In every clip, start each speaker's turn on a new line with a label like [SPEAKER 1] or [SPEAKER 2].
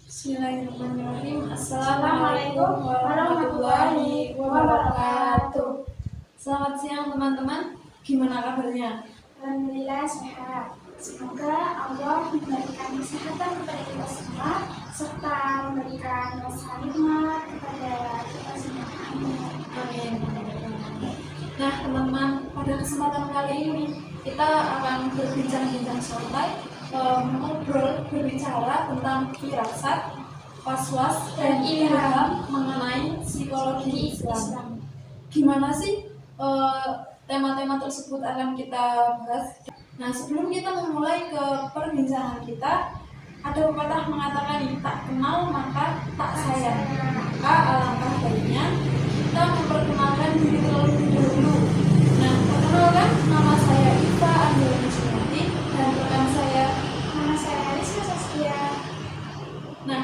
[SPEAKER 1] Bismillahirrahmanirrahim. Assalamualaikum warahmatullahi wabarakatuh. Selamat siang teman-teman. Gimana kabarnya?
[SPEAKER 2] Alhamdulillah sehat. Semoga Allah memberikan kesehatan kepada kita semua serta memberikan rasa nikmat kepada kita semua.
[SPEAKER 1] Amin. Nah teman-teman, pada kesempatan kali ini kita akan berbincang-bincang santai, berbicara tentang firasat, was-was, dan ilham mengenai psikologi Islam. Gimana sih tema-tema tersebut akan kita bahas? Nah, sebelum kita memulai ke perbincangan kita, ada pepatah mengatakan ini, tak kenal maka tak sayang. Maka alangkah baiknya kita memperkenalkan diri terlebih dahulu. Nah, perkenalkan, nama saya Iva Angelina Sumiati dan rekan saya,
[SPEAKER 2] Nama saya Rizka Saskia.
[SPEAKER 1] Nah,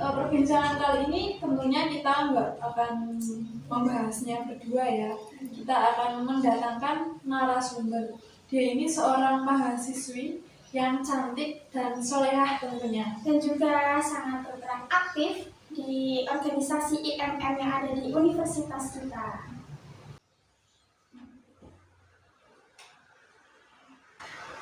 [SPEAKER 1] perbincangan kali ini tentunya kita nggak akan membahasnya berdua ya. Kita akan mendatangkan narasumber. Dia ini seorang mahasiswi yang cantik dan solehah tentunya.
[SPEAKER 2] Dan juga sangat berperan aktif di organisasi IMM yang ada di universitas kita.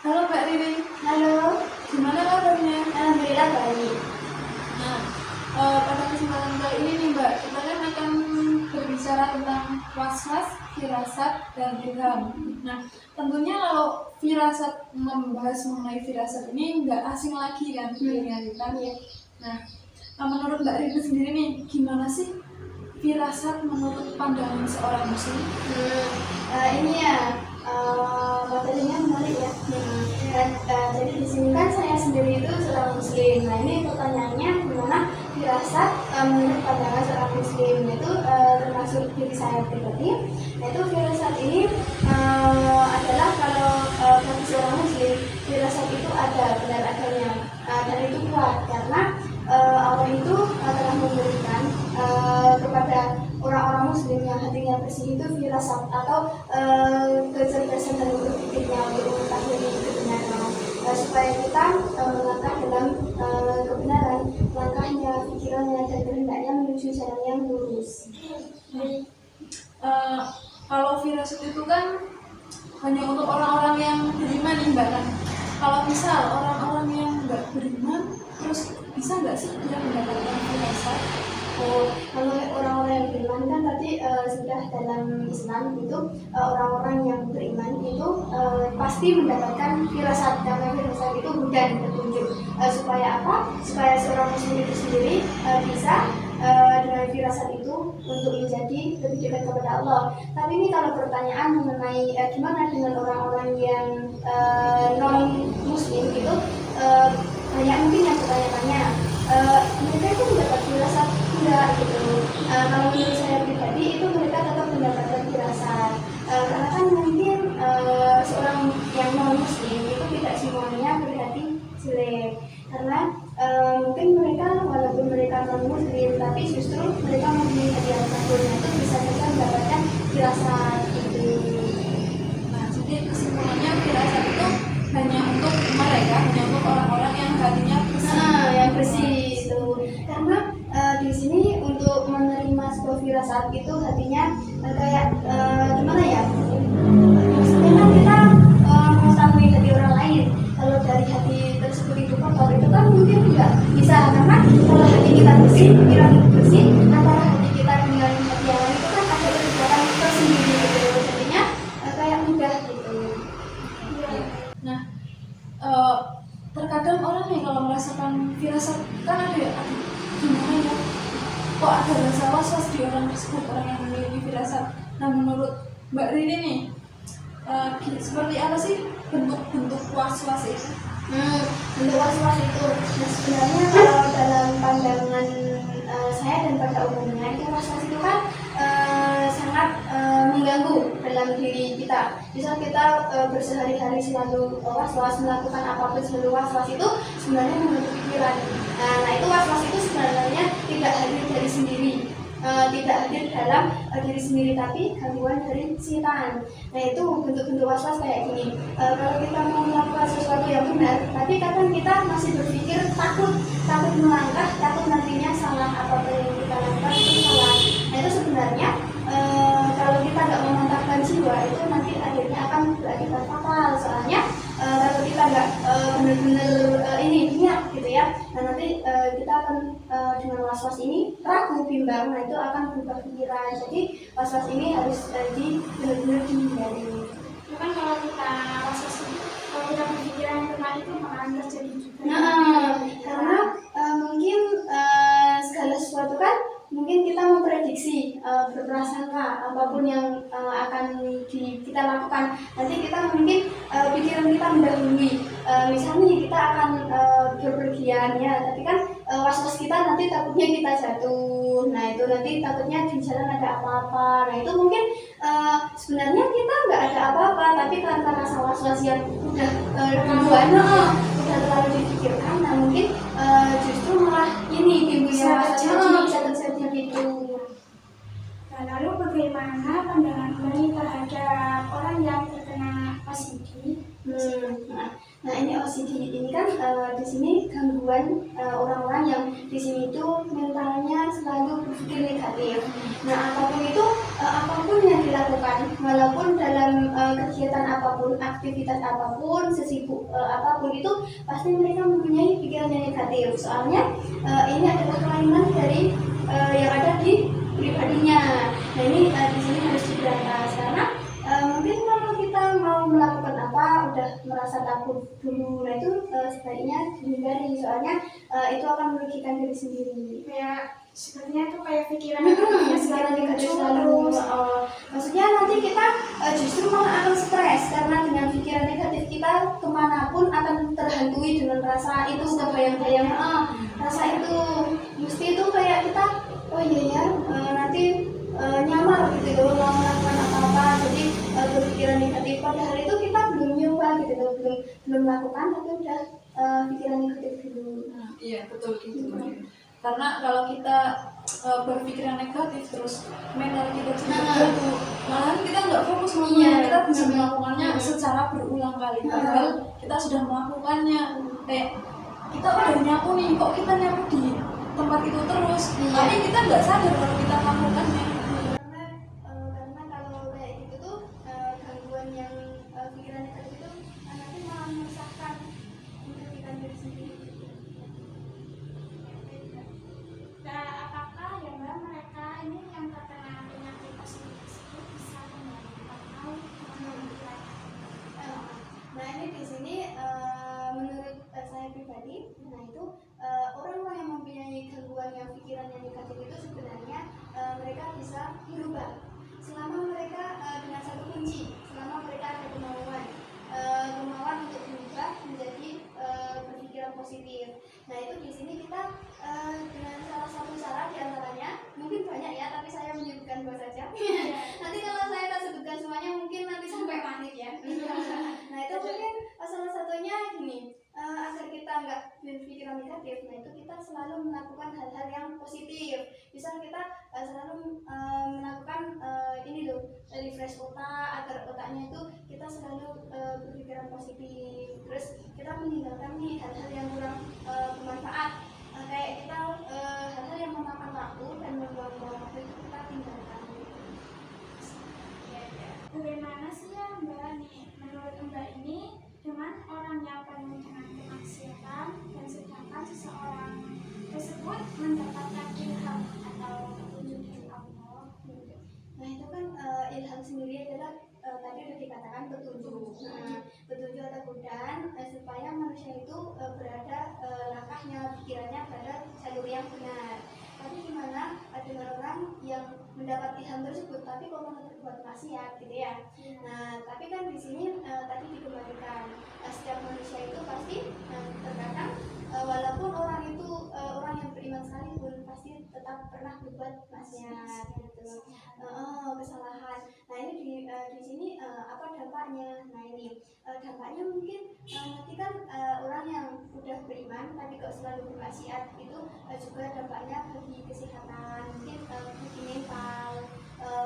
[SPEAKER 1] Halo Mbak Riri,
[SPEAKER 2] Halo,
[SPEAKER 1] gimana kabarnya?
[SPEAKER 2] alhamdulillah baik.
[SPEAKER 1] Nah, pada kesempatan kali ini nih Mbak, kita kan akan berbicara tentang was-was, firasat, dan ilham. Nah, tentunya kalau firasat, membahas mengenai firasat ini nggak asing lagi kan dengan kita. Nah, menurut Mbak Riri sendiri nih, gimana sih firasat menurut pandangan seorang muslim?
[SPEAKER 2] Ini ya materinya menarik ya. Dan jadi di sini kan saya sendiri itu seorang muslim. Nah ini pertanyaannya gimana firasat menurut pandangan seorang muslim, yaitu termasuk diri saya pribadi. Yaitu firasat ini adalah kalau bagi seorang muslim, firasat itu ada benar adanya dan itu kuat karena Allah itu telah memberikan kepada orang-orang muslim yang hatinya bersih itu firasat atau kecerdasan dan berpikirnya untuk mengetahui kebenaran, supaya kita melangkah dalam kebenaran, langkahnya, pikirannya, dan kehendaknya menuju jalan yang lurus.
[SPEAKER 1] Kalau firasat itu kan hanya untuk orang-orang yang beriman nih Mbak kan. Kalau misal orang-orang yang nggak beriman, terus bisa nggak sih dia mendapatkan firasat?
[SPEAKER 2] Oh, kalau orang-orang yang beriman kan tadi sudah dalam Islam itu orang-orang yang beriman itu pasti mendapatkan firasat, karena firasat itu bukan petunjuk. Supaya apa? Supaya seorang muslim itu sendiri bisa dengan firasat itu untuk menjadi lebih dekat kepada Allah. Tapi ini kalau pertanyaan mengenai gimana dengan orang-orang yang non muslim itu banyak mungkin yang bertanya-tanya, mereka itu mendapat firasat enggak gitu. Kalau menurut saya pribadi itu mereka tetap mendapatkan firasat, karena kan mungkin seorang yang non muslim itu tidak semuanya berhati jelek, karena mungkin mereka walaupun mereka non muslim tapi justru mereka mempunyai hati yang bagus, itu bisa saja mendapatkan firasat gitu.
[SPEAKER 1] Nah, jadi kesimpulannya firasat itu hanya untuk mereka, hanya untuk orang-orang yang hatinya bersih.
[SPEAKER 2] Yang bersih itu, karena di sini untuk menerima sebuah firasat itu hatinya kayak gimana ya? Maksudnya kan kita mengetahui hati orang lain. Kalau dari hati tersebut itu kotor, itu kan mungkin nggak bisa, karena kalau hati kita bersih, pikiran kita bersih, antara hati kita dengan hati yang lain itu kan ada perbedaan tersendiri gitu. Jadinya kayak mudah gitu.
[SPEAKER 1] Nah, terkadang orang nih kalau merasakan firasat kan ada ya, gimana ya? Kok ada rasa was-was di orang tersebut, orang yang memiliki firasat. Nah, menurut Mbak Rini nih, seperti apa sih bentuk-bentuk was-was itu?
[SPEAKER 2] Bentuk was-was itu, nah sebenarnya kalau dalam pandangan saya dan pada umumnya itu was-was itu kan sangat mengganggu dalam diri kita. Misal kita bersehari-hari selalu was-was, melakukan apapun selalu was-was, itu sebenarnya mengganggu pikiran. Nah itu was-was itu sebenarnya tidak hadir dari sendiri, tidak hadir dalam diri sendiri, tapi gangguan dari setan. Nah itu bentuk-bentuk was-was kayak gini. Kalau kita mau melakukan sesuatu yang benar, tapi kadang kita masih berpikir takut apapun yang kita lakukan itu salah. Nah itu sebenarnya kalau kita nggak memantapkan jiwa itu nanti akhirnya akan berakibat fatal. Soalnya kalau kita nggak benar-benar ini niat gitu ya, nah nanti kita akan dengan was-was ini ragu, bimbang, nah itu akan berubah pikiran. Jadi was-was ini harus benar-benar dihindari.
[SPEAKER 3] Itu kan kalau kita was-was, kalau kita berpikiran tentang itu bakalan terjadi juga.
[SPEAKER 2] Nah, karena mungkin segala sesuatu kan mungkin kita memprediksi berprasangka apapun yang akan kita lakukan. Nanti kita mungkin pikiran kita mendahului. Misalnya kita akan berpergian ya, tapi kan was-was kita nanti takutnya kita jatuh. Nah itu nanti takutnya di jalan ada apa-apa. Nah itu mungkin sebenarnya kita nggak ada apa-apa, tapi karena rasa was-was yang udah duluan, udah terlalu dipikirkan, nah mungkin justru malah ini timbulnya bisa terjadi gitu.
[SPEAKER 3] Nah, lalu bagaimana pandangan Mbak terhadap orang yang terkena OCD?
[SPEAKER 2] Nah ini OCD ini kan di sini gangguan orang-orang yang di sini itu mentalnya selalu berpikir negatif. Nah apapun yang dilakukan, walaupun dalam kegiatan apapun, aktivitas apapun, sesibuk apapun itu pasti mereka mempunyai pikiran yang negatif. Soalnya ini adalah kelainan dari yang ada di pribadinya. Nah ini di sini harus diberantas karena mungkin kalau kita mau melakukan apa udah merasa takut dulu, nah itu sebaiknya dihindari. Soalnya itu akan merugikan diri sendiri.
[SPEAKER 3] Kayak sebenarnya itu kayak pikiran negatifnya selalu terus.
[SPEAKER 2] Maksudnya nanti kita justru malah akan stres karena dengan pikiran negatif kita kemanapun akan terhantui dengan rasa itu, kebayang-bayang rasa itu mesti itu kayak kita oh iya ya nanti nyamar gitu loh, mau melakukan apa-apa jadi berpikiran negatif, padahal itu kita belum nyoba gitu loh, belum melakukan tapi udah pikiran negatif dulu.
[SPEAKER 1] Iya betul gitu. Karena kalau kita berpikiran negatif terus mental kita juga jatuh, malahan kita nggak fokus melakukannya, kita bisa melakukannya secara berulang kali, padahal kita sudah melakukannya. Kayak kita udah nyapu nih, kok kita nyapu di tempat itu terus, tapi kita nggak sadar kalau kita melakukannya.
[SPEAKER 2] Karena kalau kayak gitu tuh gangguan yang pikiran negatif itu nanti malah menyusahkan merugikan diri sendiri.
[SPEAKER 3] Nah, apakah ya Mbak mereka ini yang terkena penyakit OCD tersebut bisa kembali atau menurut
[SPEAKER 2] Nah ini di sini menurut saya pribadi, nah itu orang-orang yang mempunyai gangguan yang pikiran yang negatif itu sebenarnya mereka bisa berubah selama mereka dengan satu kunci, selama mereka ada kemauan untuk berubah menjadi berpikiran positif. Nah itu di sini kita dengan salah satu cara diantaranya mungkin banyak ya, tapi saya menyebutkan dua saja. Nanti kalau saya tak sebutkan semuanya mungkin nanti sampai panik ya. Nah itu mungkin salah satunya gini, agar kita nggak berpikiran negatif, nah itu kita selalu melakukan hal-hal yang positif. Misal kita selalu melakukan ini loh, refresh otak agar otaknya itu kita selalu berpikiran positif. Terus kita meninggalkan nih hal-hal yang kurang bermanfaat, kayak kita hal-hal yang memakan waktu dan membuang-buang waktu itu kita tinggalkan.
[SPEAKER 3] bagaimana sih ya Mbak nih menurut Mbak ini dengan orang yang penuh dengan kemaksiatan dan sedangkan seseorang tersebut mendapatkan ilham atau petunjuk dari Allah?
[SPEAKER 2] Nah itu kan ilham sendiri adalah tadi sudah dikatakan petunjuk. Petunjuk atau godaan supaya manusia itu berada langkahnya, pikirannya pada jalur yang benar. Tapi gimana dengan orang yang mendapat ilham tersebut tapi kok malah berbuat maksiat gitu ya. Nah tapi kan di sini tadi dikembalikan setiap manusia itu pasti terkadang walaupun orang itu orang yang beriman sekalipun pasti tetap pernah berbuat maksiat gitu, kesalahan. Nah ini di sini apa dampaknya? Nah ini dampaknya mungkin nanti kan orang yang udah beriman tapi kok selalu bermaksiat itu juga dampaknya bagi kesehatan, mungkin bagi mental,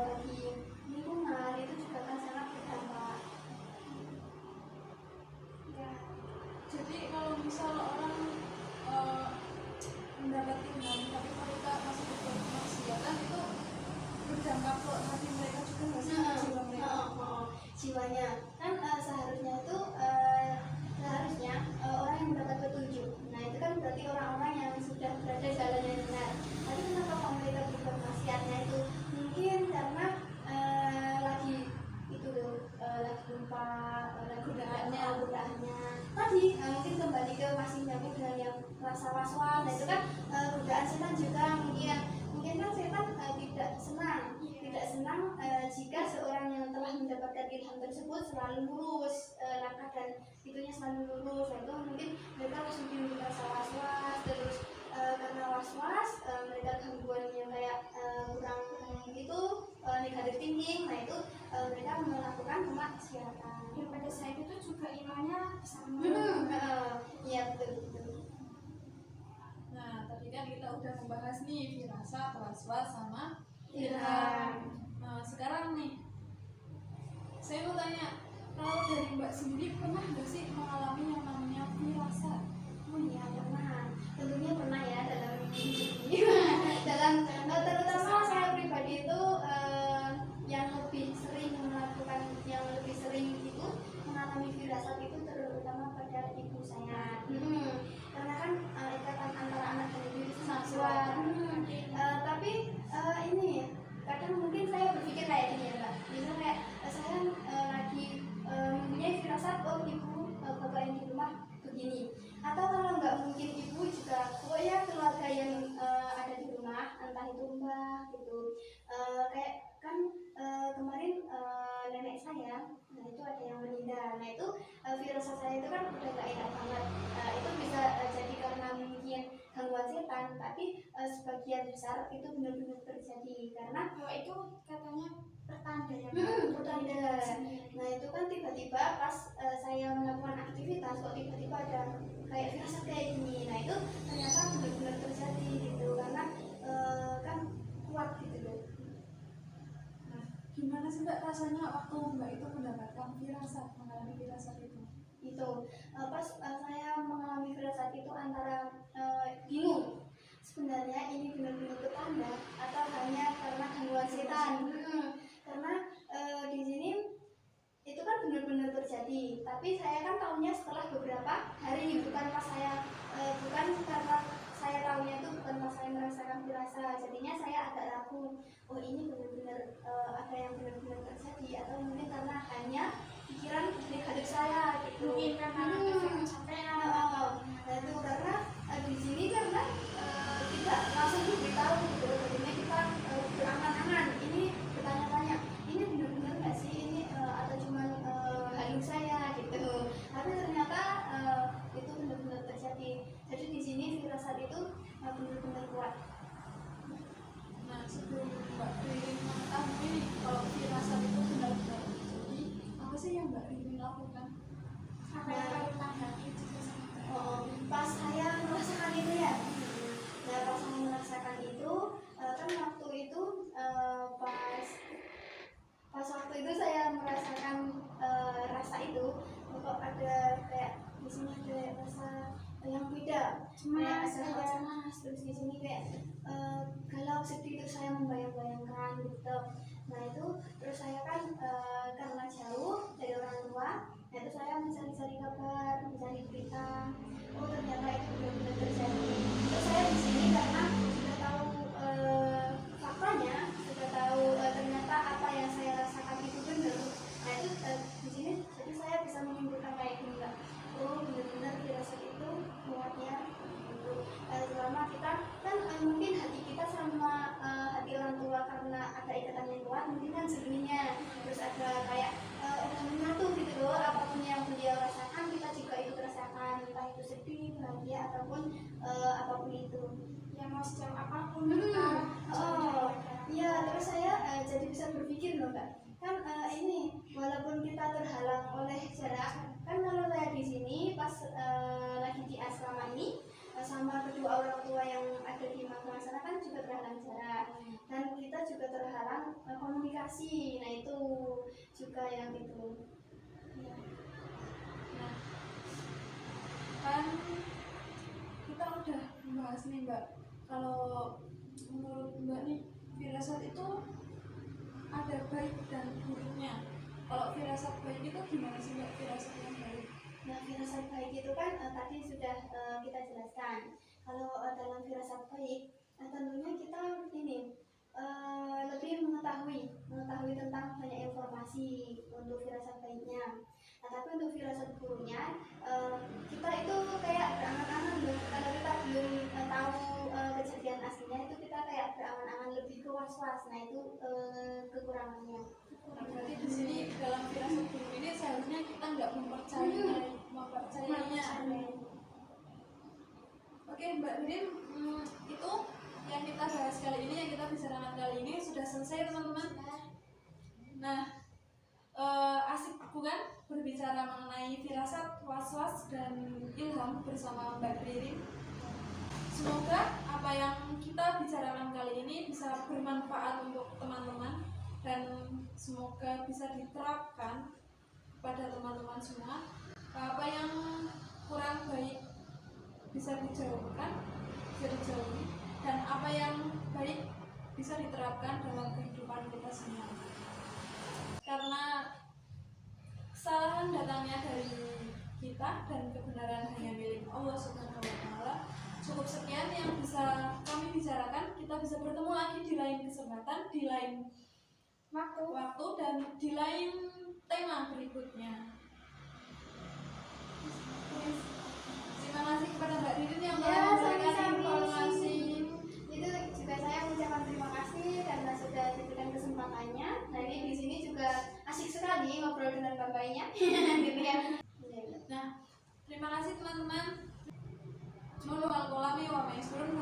[SPEAKER 2] bagi lingkungan itu juga kan sangat berdampak.
[SPEAKER 1] Ya, jadi kalau misal orang mendapat ilham tapi mereka
[SPEAKER 2] rasa was-was. Nah itu kan godaan setan juga. Mungkin kan setan tidak senang jika seorang yang telah mendapatkan ilham tersebut selalu lurus, langkah dan itunya selalu lurus. Nah itu mungkin mereka harus mungkin rasa was-was, terus karena was-was mereka gangguan yang kayak kurang itu negatif thinking. Nah itu mereka melakukan kemaksiatan.
[SPEAKER 3] Yang pada saat itu juga imannya bisa
[SPEAKER 2] Iya betul.
[SPEAKER 1] Nah, tadi kan kita udah membahas nih firasat, waswas, sama
[SPEAKER 2] Ilham.
[SPEAKER 1] Nah, sekarang nih, saya mau tanya, kalau dari Mbak sendiri pernah nggak sih mengalami yang namanya firasat?
[SPEAKER 2] Oh iya pernah, tentunya pernah ya dalam dalam terutama saya pribadi itu yang lebih sering itu mengalami firasat itu terutama pada ibu saya. Karena kan ikatan antara anak dan ibu itu sangat kuat. Tapi ini kadang mungkin saya berpikir kayak gini ya Mbak. Misalnya kayak saya lagi mempunyai firasat, oh ibu bapak yang di rumah begini. Atau kalau nggak mungkin ibu juga pokoknya keluarga yang ada di rumah, entah itu mbah gitu. Kayak kan kemarin nenek saya, nah itu ada yang meninggal. Nah itu firasat saya itu kan udah gak enak banget. Itu bisa jadi karena mungkin gangguan setan, tapi sebagian besar itu benar-benar terjadi karena
[SPEAKER 3] itu katanya pertanda ya.
[SPEAKER 2] pertanda. Nah itu kan tiba-tiba pas saya melakukan aktivitas kok tiba-tiba ada kayak firasat kayak gini. Nah itu ternyata benar-benar terjadi gitu karena kan kuat gitu loh.
[SPEAKER 1] Nah, gimana sih Mbak rasanya waktu Mbak itu mendapatkan firasat, mengalami firasat itu?
[SPEAKER 2] Itu pas saya mengalami firasat itu antara bingung sebenarnya ini benar-benar petanda atau hanya karena gangguan setan. Karena di sini itu kan benar-benar terjadi, tapi saya kan tahunya setelah beberapa hari, bukan pas saya bukan karena saya tahunya itu bukan pas saya merasakan firasat. Jadinya saya agak ragu, oh ini benar-benar ada yang benar-benar terjadi atau mungkin karena hanya pikiran negatif saya gitu.
[SPEAKER 3] Mungkin karena efek kecapean.
[SPEAKER 2] Nah itu karena di sini karena tidak langsung diberitahu gitu, jadinya kita berangan-angan, ini bertanya-tanya, ini benar-benar nggak sih ini atau cuma halu saya gitu. Tapi ternyata itu benar-benar terjadi. Jadi di sini firasat itu benar-benar kuat.
[SPEAKER 1] Nah, sebelum Mbak Riri mengetahui kalau firasat itu benar-benar terjadi, apa sih yang Mbak Riri lakukan?
[SPEAKER 3] Apa yang kamu tanggapi juga sama
[SPEAKER 2] Pas saya merasakan itu ya. Nah pas saya merasakan itu kan waktu itu pas waktu itu saya merasakan rasa itu kok ada kayak di sini ada rasa yang beda,
[SPEAKER 3] Cemas,
[SPEAKER 2] kayak ada
[SPEAKER 3] ya.
[SPEAKER 2] cemas, terus di sini kayak galau sedih, itu saya membayang-bayangkan gitu. Nah itu terus saya kan karena jauh dari orang tua, nah itu saya mencari-cari kabar, mencari berita, oh ternyata itu benar-benar terjadi. Terus saya di sini karena sudah tahu faktanya, sudah tahu ternyata apa yang saya rasakan itu benar. Nah itu di sini jadi saya bisa menyimpulkan kayak gini Kak. Oh benar-benar firasat itu kuatnya gitu. Selama kita kan mungkin hati kita sama hati orang tua karena ada ikatan yang kuat, mungkin kan sebenarnya terus ada kayak udah menyatu gitu loh. Apapun yang beliau rasakan kita juga ikut rasakan, entah itu sedih, bahagia ataupun apapun itu.
[SPEAKER 3] ya mau sejauh apapun kita
[SPEAKER 2] Iya, terus saya jadi bisa berpikir loh Kak. Kan ini walaupun kita terhalang oleh jarak, kan kalau saya di sini pas lagi di asrama ini sama kedua orang tua yang ada di Magelang sana kan juga terhalang jarak, dan kita juga terhalang komunikasi. Nah itu juga yang itu. Ya.
[SPEAKER 1] Nah, kan kita udah membahas nih Mbak, kalau menurut Mbak nih firasat itu ada baik dan buruknya. Kalau firasat baik itu gimana sih Mbak, firasat yang baik?
[SPEAKER 2] Nah, firasat baik itu kan tadi sudah kita jelaskan. Kalau dalam firasat baik, tentunya kita ini lebih mengetahui tentang banyak informasi untuk firasat baiknya. Nah, tapi untuk firasat buruknya, kita itu kayak berangan-angan loh. Kalau kita belum tahu kejadian aslinya, itu kita kayak berangan-angan lebih ke was-was. Nah, itu kekurangannya.
[SPEAKER 1] Nah, berarti di sini dalam firasat buruk ini seharusnya kita nggak mempercayainya. Oke, Mbak Ririn, itu yang kita bahas kali ini, yang kita bicarakan kali ini sudah selesai, teman-teman. Nah, asik bukan berbicara mengenai firasat, was-was, dan ilham bersama Mbak Ririn. Semoga apa yang kita bicarakan kali ini bisa bermanfaat untuk teman-teman dan semoga bisa diterapkan kepada teman-teman semua. Apa yang kurang baik bisa dijauhkan, bisa dijauhi, dan apa yang baik bisa diterapkan dalam kehidupan kita semua. Karena kesalahan datangnya dari kita dan kebenaran hanya milik Allah Subhanahu wa Ta'ala. Cukup sekian yang bisa kami bicarakan. Kita bisa bertemu lagi di lain kesempatan, di lain waktu dan di lain tema berikutnya. Terima kasih kepada Mbak Ririn yang telah memberikan informasi.
[SPEAKER 2] Itu juga saya mengucapkan terima kasih karena sudah diberikan kesempatannya. Nah, ini di sini juga asik sekali ngobrol dengan bapaknya. Gitu ya.
[SPEAKER 1] Nah, terima kasih teman-teman. Semoga al-kolami wa maisturun.